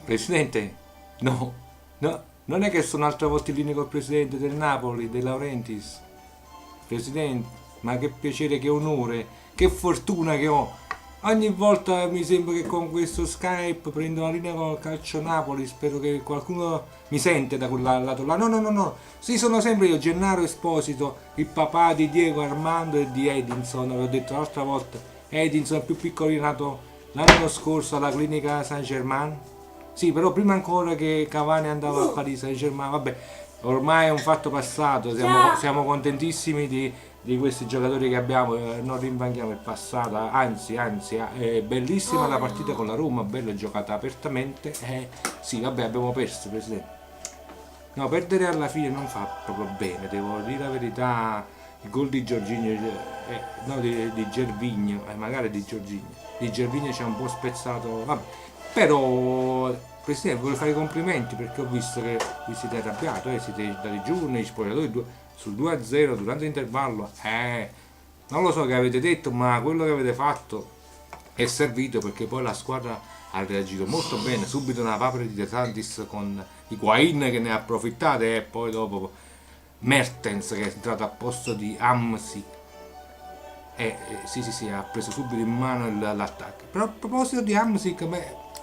Presidente, no, no, non è che sono altre volte in linea col presidente del Napoli, De Laurentiis. Presidente, ma che piacere, che onore, che fortuna che ho. Ogni volta mi sembra che con questo Skype prendo la linea col calcio Napoli. Spero che qualcuno mi sente da quel lato là. No, no, no, no. Sì, sono sempre io, Gennaro Esposito, il papà di Diego Armando e di Edinson. Avevo detto l'altra volta. Edinson, più piccolino, nato l'anno scorso alla clinica Saint-Germain. Sì, però prima ancora che Cavani andava a Paris Saint-Germain, vabbè, ormai è un fatto passato, siamo contentissimi di questi giocatori che abbiamo, non rimpiangiamo il passato, anzi, è bellissima la partita con la Roma, bella giocata apertamente, sì, vabbè, abbiamo perso, Presidente. No, perdere alla fine non fa proprio bene, devo dire la verità, il gol di Jorginho, no, di Gervinho, magari di Gervinho ci ha un po' spezzato, vabbè. Però, Presidente, voglio fare i complimenti perché ho visto che vi siete arrabbiato, siete andati giù nei spogliatoi sul 2-0 durante l'intervallo. Non lo so che avete detto, ma quello che avete fatto è servito perché poi la squadra ha reagito molto bene. Subito una papera di De Santis con Higuain che ne ha approfittato e poi dopo Mertens che è entrato a posto di Amsi. Sì, ha preso subito in mano l'attacco. Però a proposito di Amsic,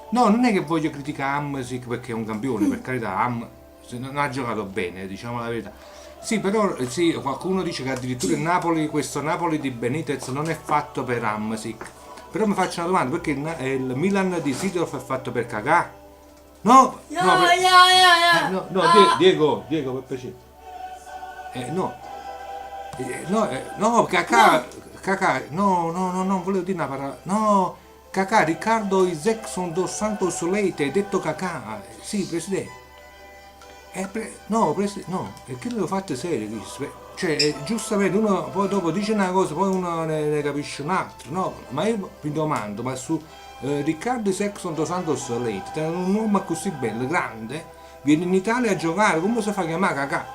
no, non è che voglio criticare Amsic perché è un campione, per carità, non ha giocato bene, diciamo la verità. Sì, però sì, qualcuno dice che addirittura il Napoli, questo Napoli di Benitez non è fatto per Amsic. Però mi faccio una domanda, perché il Milan di Seedorf è fatto per Kakà? No, Diego, per piacere. No, no, Kakà, no, volevo dire una parola. No, Kakà, Riccardo Isaacson dos Santos Leite, detto Kakà. Sì, Presidente. No, è che l'ho fatto serio, cioè, giustamente uno poi dopo dice una cosa, poi uno ne capisce un'altra, no? Ma io mi domando, ma su Riccardo Isaacson dos Santos Leite, un uomo così bello, grande, viene in Italia a giocare, come si fa a chiamare Kakà?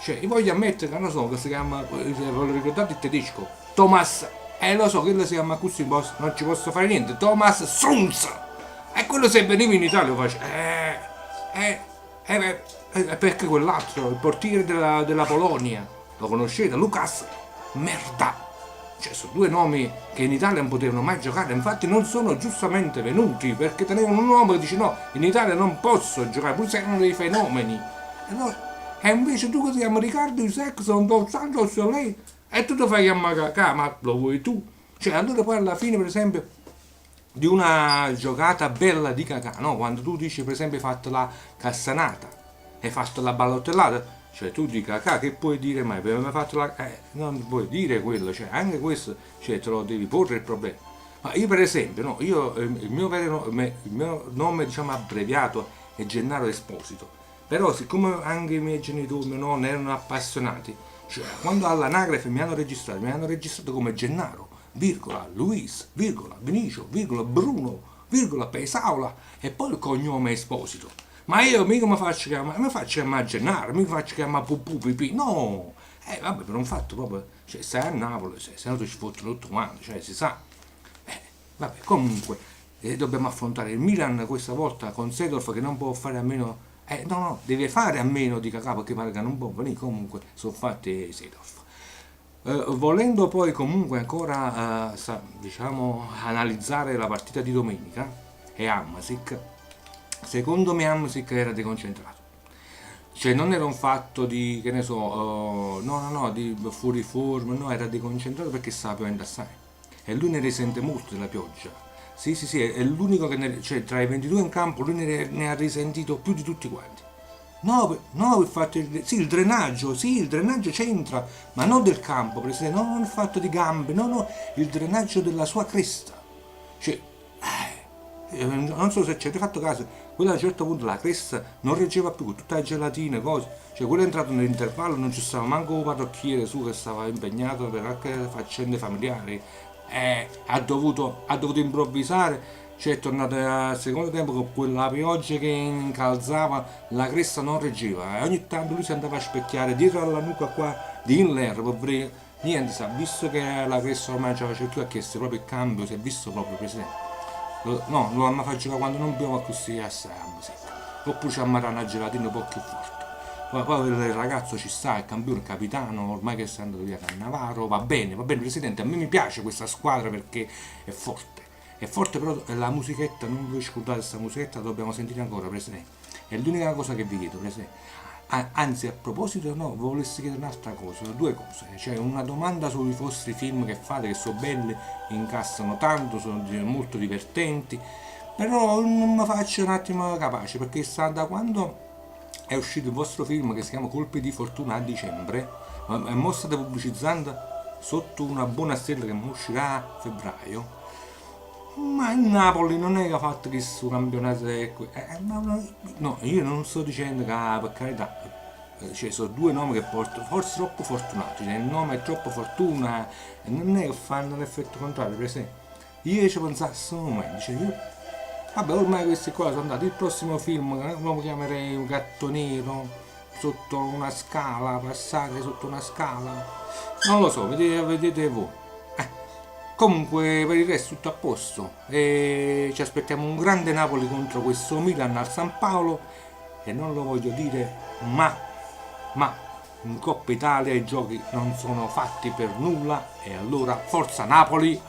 Cioè, io voglio ammettere che non so che si chiama, ve lo ricordate il tedesco? Thomas, lo so, quello si chiama così, non ci posso fare niente, Thomas Sunz! E quello se veniva in Italia lo faccio, perché quell'altro, il portiere della Polonia, lo conoscete? Lucas Merda. Cioè, sono due nomi che in Italia non potevano mai giocare, infatti non sono giustamente venuti, perché tenevano un uomo che dice no, in Italia non posso giocare, pur se erano dei fenomeni. E invece tu che ti chiami Riccardo Isaacson, Dos Santos, lei, e tu ti fai chiamare Kakà, ma lo vuoi tu? Cioè, allora poi alla fine, per esempio, di una giocata bella di Kakà, no? Quando tu dici, per esempio, hai fatto la cassanata, hai fatto la ballottellata, cioè tu di Kakà che puoi dire mai? Per aver fatto la... non puoi dire quello, cioè anche questo, cioè te lo devi porre il problema. Ma io per esempio, no, il mio nome diciamo abbreviato è Gennaro Esposito, però siccome anche i miei genitori, mio nonno erano appassionati, cioè quando all'anagrafe mi hanno registrato come Gennaro, virgola, Luis, virgola, Vinicio, virgola, Bruno, virgola, Pesaula e poi il cognome Esposito. Ma io mica mi faccio chiamare Gennaro, mi faccio chiamare Pupù Pipì, no! Vabbè, per un fatto proprio, cioè stai a Napoli, se no ti ci fottono tutto quanto, cioè si sa. Vabbè, comunque, dobbiamo affrontare il Milan questa volta con Seedorf che non può fare a meno, no, deve fare a meno di Kakà perché pare che non può venire, comunque sono fatti Seedorf. Volendo poi comunque ancora diciamo analizzare la partita di domenica e Hamsik, secondo me Hamsik era deconcentrato, cioè non era un fatto di che ne so no di fuori forma, no, era deconcentrato perché stava piovendo assai e lui ne risente molto della pioggia. Sì, è l'unico che cioè tra i 22 in campo lui ne ha risentito più di tutti quanti. No, il fatto sì, il drenaggio c'entra, ma non del campo, Presidente, non il fatto di gambe, no, il drenaggio della sua cresta. Cioè, non so se ci avete fatto caso, quella a un certo punto la cresta non reggeva più, tutta la gelatina, cose. Cioè, quello è entrato nell'intervallo, non ci stava manco un parrucchiere su che stava impegnato per anche faccende familiari. Ha dovuto improvvisare. Cioè è tornato al secondo tempo con quella pioggia che incalzava, la cresta non reggeva e ogni tanto lui si andava a specchiare dietro alla nuca qua di Inler, poverino. Niente, si è visto che la cresta ormai non ce la faceva più, ha chiesto proprio il cambio, si è visto proprio, Presidente. No, lo amma fa giocare quando non bevo così assai la musica. Oppure ci ammarrà una gelatina un po' più forte. Poi il ragazzo ci sta, è campione, il capitano, ormai che sta andando via Cannavaro, va bene, Presidente, a me mi piace questa squadra perché è forte. È forte però la musichetta, non vi scordate questa musichetta, la dobbiamo sentire ancora, Presidente. È l'unica cosa che vi chiedo, Presidente. Anzi, a proposito, no, volessi chiedere un'altra cosa, due cose. Cioè, una domanda sui vostri film che fate, che sono belli, incassano tanto, sono molto divertenti, però non mi faccio un attimo capace, perché sa da quando è uscito il vostro film che si chiama Colpi di fortuna a dicembre, e mo state pubblicizzando sotto una buona stella che mo uscirà a febbraio, ma il Napoli non è che ha fatto questo campionato, no, io non sto dicendo che per carità, cioè sono due nomi che porto, forse troppo fortunati, cioè, il nome è troppo fortuna e non è che fanno l'effetto contrario, per esempio. Io ci pensavo a questo momento, cioè io, vabbè, ormai questi qua sono andati, il prossimo film lo chiamerei Un gatto nero, sotto una scala, passare sotto una scala, non lo so, vedete voi. Comunque per il resto tutto a posto e ci aspettiamo un grande Napoli contro questo Milan al San Paolo e non lo voglio dire ma in Coppa Italia i giochi non sono fatti per nulla e allora forza Napoli!